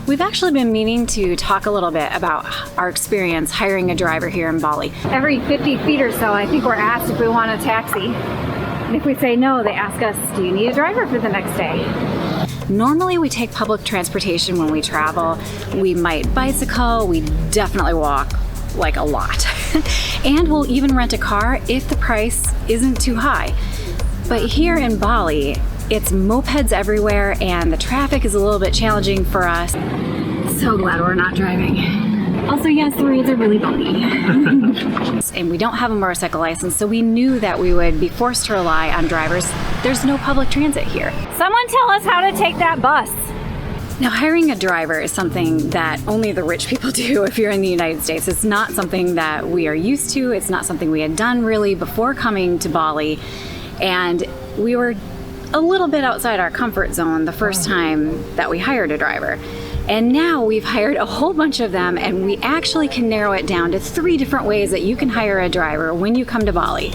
We've actually been meaning to talk a little bit about our experience hiring a driver here in Bali. Every 50 feet or so, I think we're asked if we want a taxi. And if we say no, they ask us, do you need a driver for the next day? Normally we take public transportation when we travel. We might bicycle, we definitely walk, like a lot. And we'll even rent a car if the price isn't too high. But here in Bali, it's mopeds everywhere and the traffic is a little bit challenging for us. So glad we're not driving. Also, yes, the roads are really bumpy. And we don't have a motorcycle license, so we knew that we would be forced to rely on drivers. There's no public transit here. Someone tell us how to take that bus. Now, hiring a driver is something that only the rich people do if you're in the United States. It's not something that we are used to. It's not something we had done really before coming to Bali. And we were a little bit outside our comfort zone the first time that we hired a driver. And now we've hired a whole bunch of them, and we actually can narrow it down to 3 different ways that you can hire a driver when you come to Bali.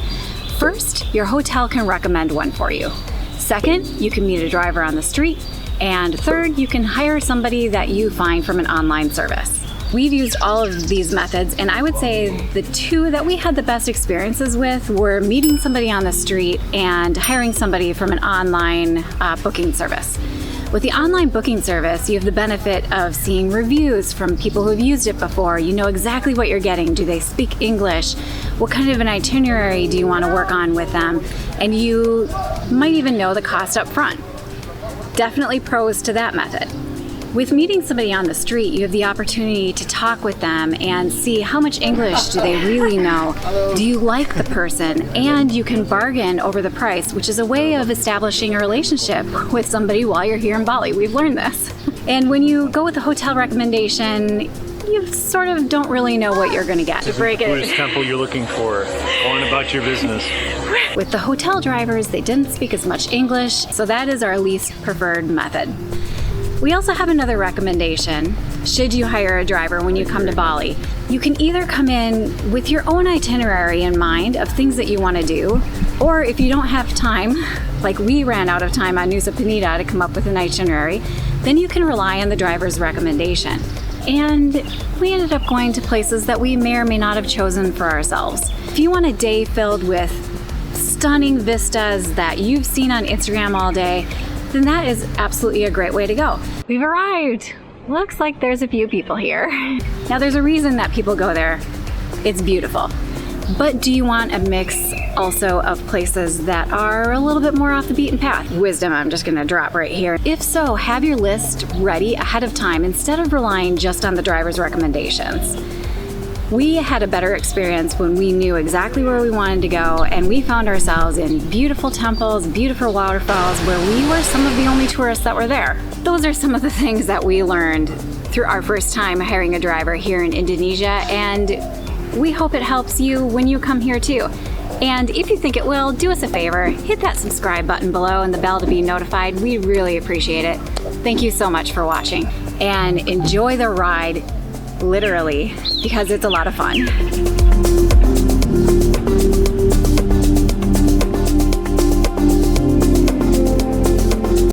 First, your hotel can recommend one for you. Second, you can meet a driver on the street. And third, you can hire somebody that you find from an online service. We've used all of these methods, and I would say the 2 that we had the best experiences with were meeting somebody on the street and hiring somebody from an online booking service. With the online booking service, you have the benefit of seeing reviews from people who have used it before. You know exactly what you're getting. Do they speak English? What kind of an itinerary do you want to work on with them? And you might even know the cost up front. Definitely pros to that method. With meeting somebody on the street, you have the opportunity to talk with them and see how much English do they really know. Do you like the person? And you can bargain over the price, which is a way of establishing a relationship with somebody while you're here in Bali. We've learned this. And when you go with a hotel recommendation, you sort of don't really know what you're going to get. The Buddhist temple you're looking for, on about your business. With the hotel drivers, they didn't speak as much English, so that is our least preferred method. We also have another recommendation, should you hire a driver when you come to Bali. You can either come in with your own itinerary in mind of things that you want to do, or if you don't have time, like we ran out of time on Nusa Penida to come up with an itinerary, then you can rely on the driver's recommendation. And we ended up going to places that we may or may not have chosen for ourselves. If you want a day filled with stunning vistas that you've seen on Instagram all day, then that is absolutely a great way to go. We've arrived. Looks like there's a few people here. Now there's a reason that people go there. It's beautiful. But do you want a mix also of places that are a little bit more off the beaten path? Wisdom I'm just gonna drop right here. If so, have your list ready ahead of time instead of relying just on the driver's recommendations. We had a better experience when we knew exactly where we wanted to go, and we found ourselves in beautiful temples, beautiful waterfalls, where we were some of the only tourists that were there. Those are some of the things that we learned through our first time hiring a driver here in Indonesia, and we hope it helps you when you come here too. And if you think it will, do us a favor, hit that subscribe button below and the bell to be notified. We really appreciate it. Thank you so much for watching, and enjoy the ride, literally, because it's a lot of fun.